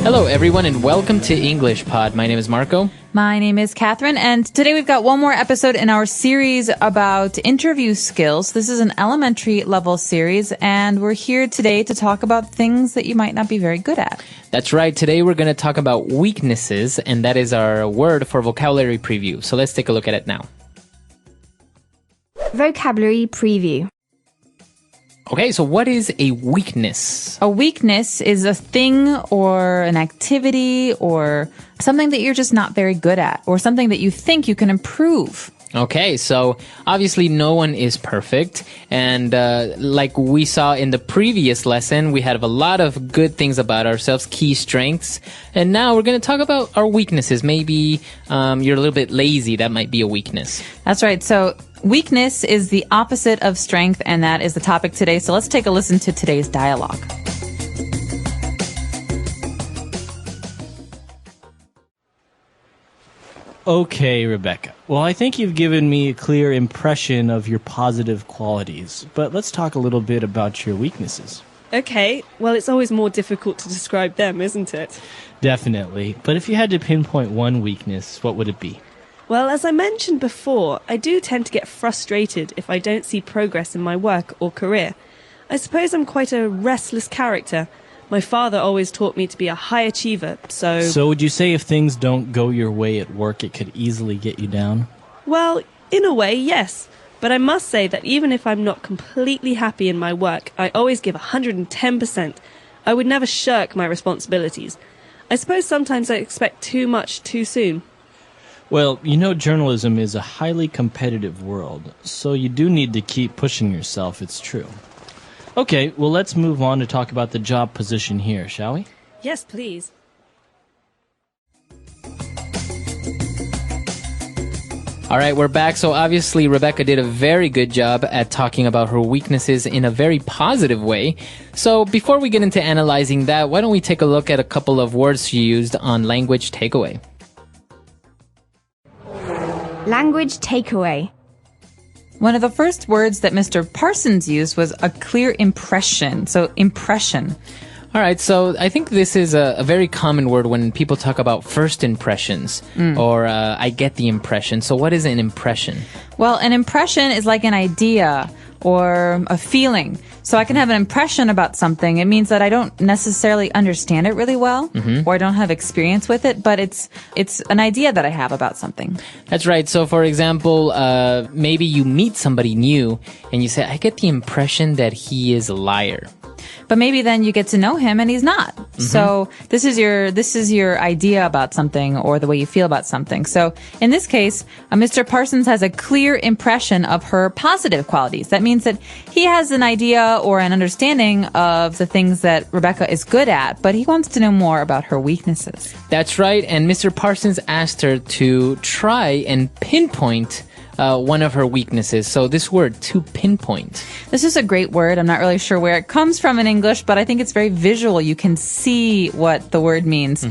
Hello, everyone, and welcome to English Pod. My name is Marco. My name is Catherine, and today we've got one more episode in our series about interview skills. This is an elementary level series, and we're here today to talk about things that you might not be very good at. That's right. Today we're going to talk about weaknesses, and that is our word for vocabulary preview. So let's take a look at it now. Vocabulary preview. Okay, so what is a weakness? A weakness is a thing or an activity or something that you're just not very good at or something that you think you can improve. Okay, so obviously no one is perfect, and like we saw in the previous lesson, we had a lot of good things about ourselves, key strengths, and now we're going to talk about our weaknesses. Maybe you're a little bit lazy. That might be a weakness. That's right. So weakness is the opposite of strength, and that is the topic today. So let's take a listen to today's dialogue. Okay, Rebecca. Well, I think you've given me a clear impression of your positive qualities, but let's talk a little bit about your weaknesses. Okay, well, it's always more difficult to describe them, isn't it? Definitely. But if you had to pinpoint one weakness, what would it be? Well, as I mentioned before, I do tend to get frustrated if I don't see progress in my work or career. I suppose I'm quite a restless character. My father always taught me to be a high achiever, so... So would you say if things don't go your way at work, it could easily get you down? Well, in a way, yes. But I must say that even if I'm not completely happy in my work, I always give 110%. I would never shirk my responsibilities. I suppose sometimes I expect too much too soon. Well, you know journalism is a highly competitive world, so you do need to keep pushing yourself, it's true. Okay, well, let's move on to talk about the job position here, shall we? Yes, please. All right, we're back. So obviously, Rebecca did a very good job at talking about her weaknesses in a very positive way. So before we get into analyzing that, why don't we take a look at a couple of words she used on language takeaway? Language takeaway. One of the first words that Mr. Parsons used was a clear impression. So impression. All right, so I think this is a very common word when people talk about first impressions or I get the impression. So what is an impression? Well, an impression is like an idea or a feeling. So I can have an impression about something. It means that I don't necessarily understand it really well or I don't have experience with it, but it's an idea that I have about something. That's right. So for example, maybe you meet somebody new and you say, I get the impression that he is a liar. But maybe then you get to know him and he's not. So this is your idea about something or the way you feel about something. So in this case, Mr. Parsons has a clear impression of her positive qualities. That means that he has an idea or an understanding of the things that Rebecca is good at, but he wants to know more about her weaknesses. That's right. And Mr. Parsons asked her to try and pinpoint one of her weaknesses. So this word, to pinpoint. This is a great word. I'm not really sure where it comes from in English, but I think it's very visual. You can see what the word means.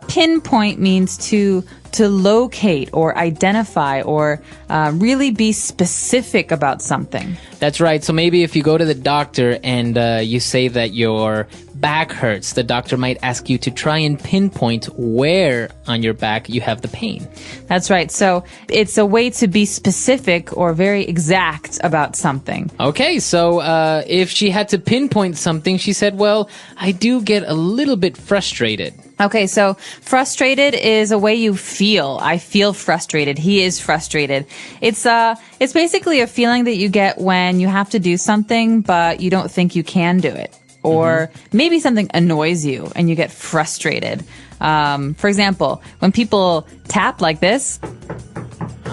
Pinpoint means to locate or identify or really be specific about something. That's right. So maybe if you go to the doctor and you say that your back hurts, the doctor might ask you to try and pinpoint where on your back you have the pain. That's right. So it's a way to be specific or very exact about something. Okay, so if she had to pinpoint something, she said, well, I do get a little bit frustrated. Okay, so frustrated is a way you feel. I feel frustrated. He is frustrated. It's basically a feeling that you get when you have to do something, but you don't think you can do it. Or maybe something annoys you and you get frustrated. For example, when people tap like this,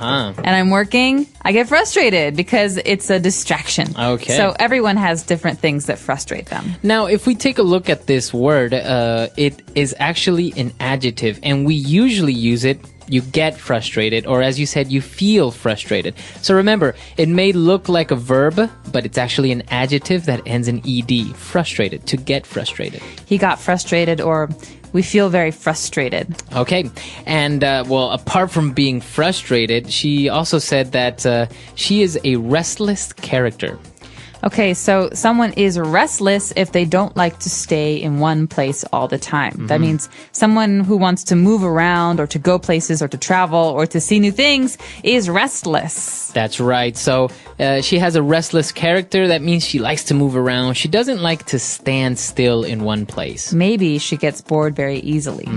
and I'm working, I get frustrated because it's a distraction. Okay. So everyone has different things that frustrate them. Now, if we take a look at this word, it is actually an adjective, and we usually use it, you get frustrated, or as you said, you feel frustrated. So remember, it may look like a verb, but it's actually an adjective that ends in ed, frustrated, to get frustrated. He got frustrated, or we feel very frustrated. Okay. And, well, apart from being frustrated, she also said that she is a restless character. Okay, so someone is restless if they don't like to stay in one place all the time. That means someone who wants to move around or to go places or to travel or to see new things is restless. That's right. So she has a restless character. That means she likes to move around. She doesn't like to stand still in one place. Maybe she gets bored very easily.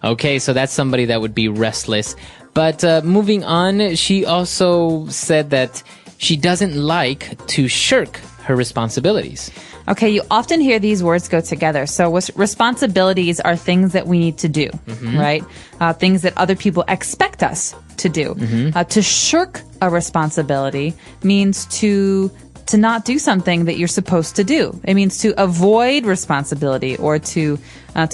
Okay, so that's somebody that would be restless. But moving on, she also said that she doesn't like to shirk her responsibilities. Okay, you often hear these words go together. So responsibilities are things that we need to do, right? Things that other people expect us to do. To shirk a responsibility means to not do something that you're supposed to do. It means to avoid responsibility or to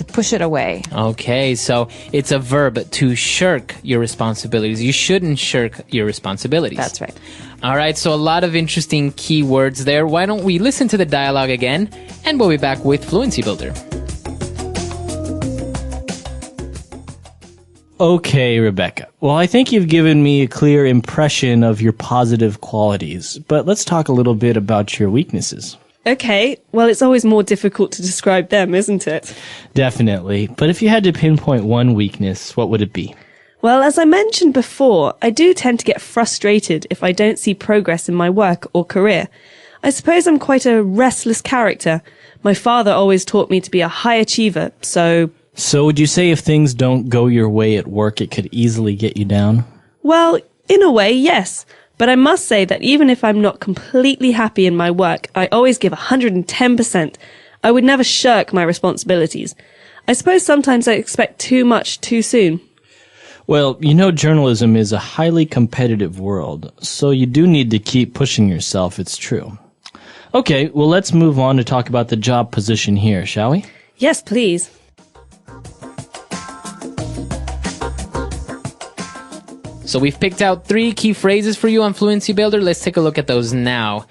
push it away. Okay, so it's a verb to shirk your responsibilities. You shouldn't shirk your responsibilities. That's right. All right, so a lot of interesting key words there. Why don't we listen to the dialogue again, and we'll be back with Fluency Builder. Okay, Rebecca. Well, I think you've given me a clear impression of your positive qualities, but let's talk a little bit about your weaknesses. Okay, well, it's always more difficult to describe them, isn't it? Definitely. But if you had to pinpoint one weakness, what would it be? Well, as I mentioned before, I do tend to get frustrated if I don't see progress in my work or career. I suppose I'm quite a restless character. My father always taught me to be a high achiever, so... So would you say if things don't go your way at work, it could easily get you down? Well, in a way, yes. But I must say that even if I'm not completely happy in my work, I always give 110%. I would never shirk my responsibilities. I suppose sometimes I expect too much too soon. Well, you know, journalism is a highly competitive world, so you do need to keep pushing yourself, it's true. Okay, well, let's move on to talk about the job position here, shall we? Yes, please. So we've picked out 3 key phrases for you on Fluency Builder. Let's take a look at those now.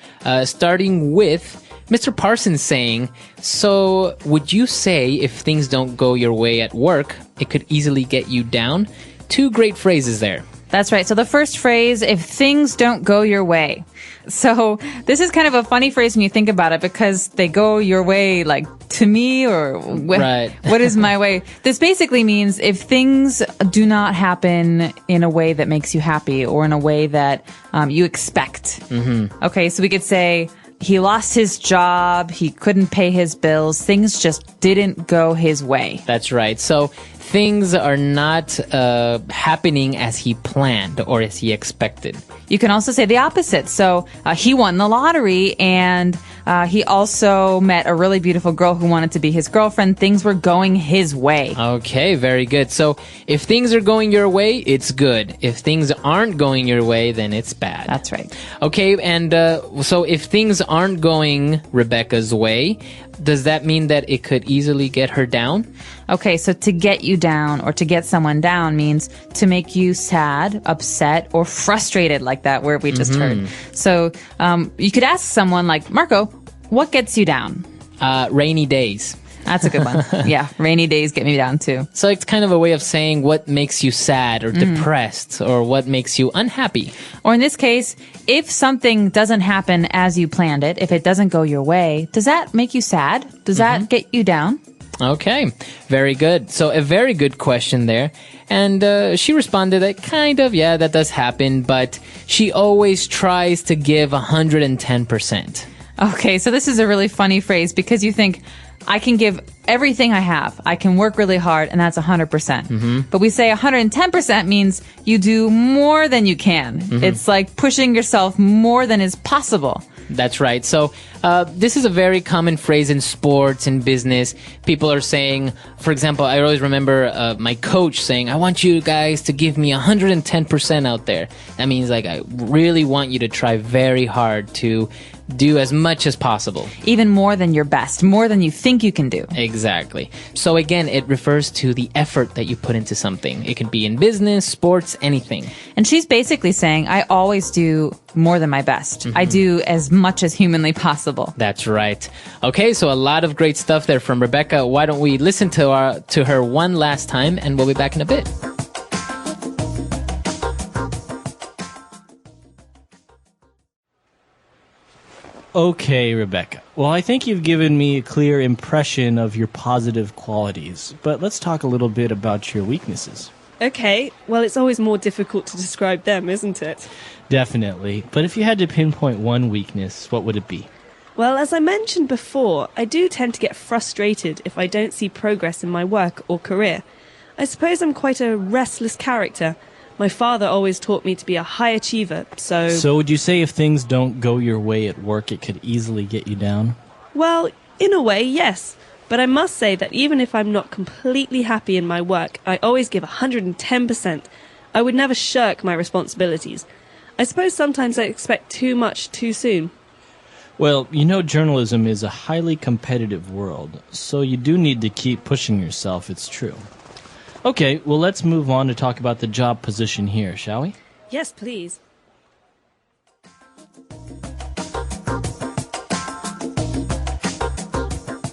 Starting with Mr. Parsons saying, so would you say if things don't go your way at work, it could easily get you down? 2 great phrases there. That's right. So the first phrase, if things don't go your way. So this is kind of a funny phrase when you think about it because they go your way like to me or Right. What is my way? This basically means if things do not happen in a way that makes you happy or in a way that you expect. Okay, so we could say he lost his job, he couldn't pay his bills, things just didn't go his way. That's right. So things are not happening as he planned or as he expected. You can also say the opposite. So he won the lottery and he also met a really beautiful girl who wanted to be his girlfriend. Things were going his way. Okay, very good. So if things are going your way, it's good. If things aren't going your way, then it's bad. That's right. Okay, and so if things aren't going Rebecca's way, does that mean that it could easily get her down? Okay, so to get you down or to get someone down means to make you sad, upset, or frustrated, like that word we just heard. So you could ask someone like, Marco, what gets you down? Rainy days. That's a good one. Yeah, rainy days get me down too. So it's kind of a way of saying what makes you sad or depressed or what makes you unhappy. Or in this case, if something doesn't happen as you planned it, if it doesn't go your way, does that make you sad? Does that get you down? Okay, very good. So a very good question there. And she responded that kind of, yeah, that does happen, but she always tries to give 110%. Okay, so this is a really funny phrase because you think, I can give everything I have. I can work really hard, and that's 100%. But we say 110% means you do more than you can. It's like pushing yourself more than is possible. That's right. So this is a very common phrase in sports and business. People are saying, for example, I always remember my coach saying, I want you guys to give me 110% out there. That means like I really want you to try very hard to do as much as possible. Even more than your best, more than you think you can do. Exactly. So again, it refers to the effort that you put into something. It could be in business, sports, anything. And she's basically saying, I always do more than my best. I do as much as humanly possible. That's right. Okay, so a lot of great stuff there from Rebecca. Why don't we listen to her one last time, and we'll be back in a bit. Okay, Rebecca. Well, I think you've given me a clear impression of your positive qualities, but let's talk a little bit about your weaknesses. Okay, well, it's always more difficult to describe them, isn't it? Definitely. But if you had to pinpoint one weakness, what would it be? Well, as I mentioned before, I do tend to get frustrated if I don't see progress in my work or career. I suppose I'm quite a restless character. My father always taught me to be a high achiever, so... So would you say if things don't go your way at work, it could easily get you down? Well, in a way, yes. But I must say that even if I'm not completely happy in my work, I always give 110%. I would never shirk my responsibilities. I suppose sometimes I expect too much too soon. Well, you know journalism is a highly competitive world, so you do need to keep pushing yourself, it's true. Okay, well let's move on to talk about the job position here, shall we? Yes, please.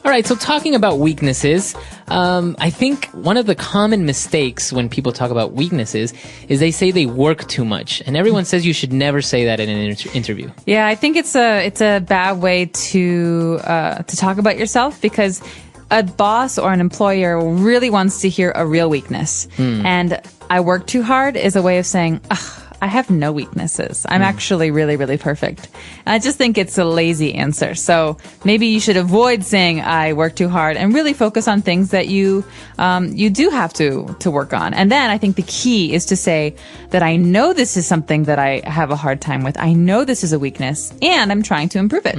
All right, so talking about weaknesses, I think one of the common mistakes when people talk about weaknesses is they say they work too much, and everyone says you should never say that in an interview. Yeah, I think it's a bad way to talk about yourself, because a boss or an employer really wants to hear a real weakness. And I work too hard is a way of saying, ugh, I have no weaknesses. I'm actually really, really perfect. And I just think it's a lazy answer. So maybe you should avoid saying I work too hard and really focus on things that you do have to work on. And then I think the key is to say that I know this is something that I have a hard time with. I know this is a weakness and I'm trying to improve it.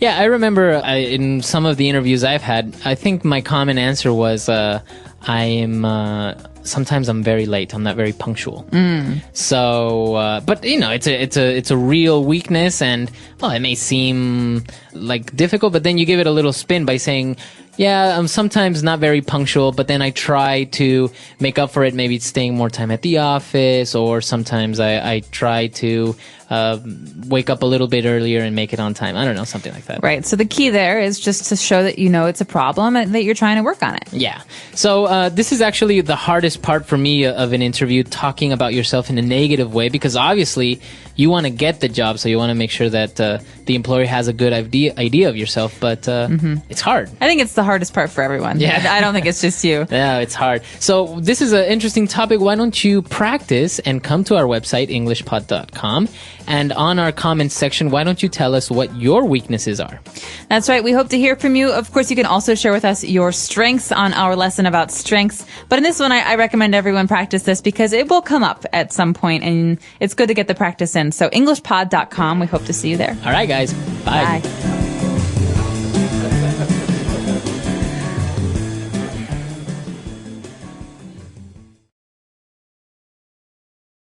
Yeah, I remember in some of the interviews I've had, I think my common answer was, sometimes I'm very late. I'm not very punctual. So, but you know, it's a real weakness, and well, it may seem like difficult, but then you give it a little spin by saying, yeah, I'm sometimes not very punctual, but then I try to make up for it, maybe staying more time at the office, or sometimes I try to wake up a little bit earlier and make it on time. I don't know, something like that. Right. So the key there is just to show that you know it's a problem and that you're trying to work on it. Yeah. So this is actually the hardest part for me of an interview, talking about yourself in a negative way, because obviously you want to get the job, so you want to make sure that the employer has a good idea of yourself, but it's hard. I think it's the hardest part for everyone. Yeah. I don't think it's just you. Yeah, it's hard. So this is an interesting topic. Why don't you practice and come to our website, englishpod.com, and on our comments section, why don't you tell us what your weaknesses are? That's right. We hope to hear from you. Of course, you can also share with us your strengths on our lesson about strengths. But in this one, I recommend everyone practice this because it will come up at some point, and it's good to get the practice in. So englishpod.com. We hope to see you there. All right, guys. Bye. Bye.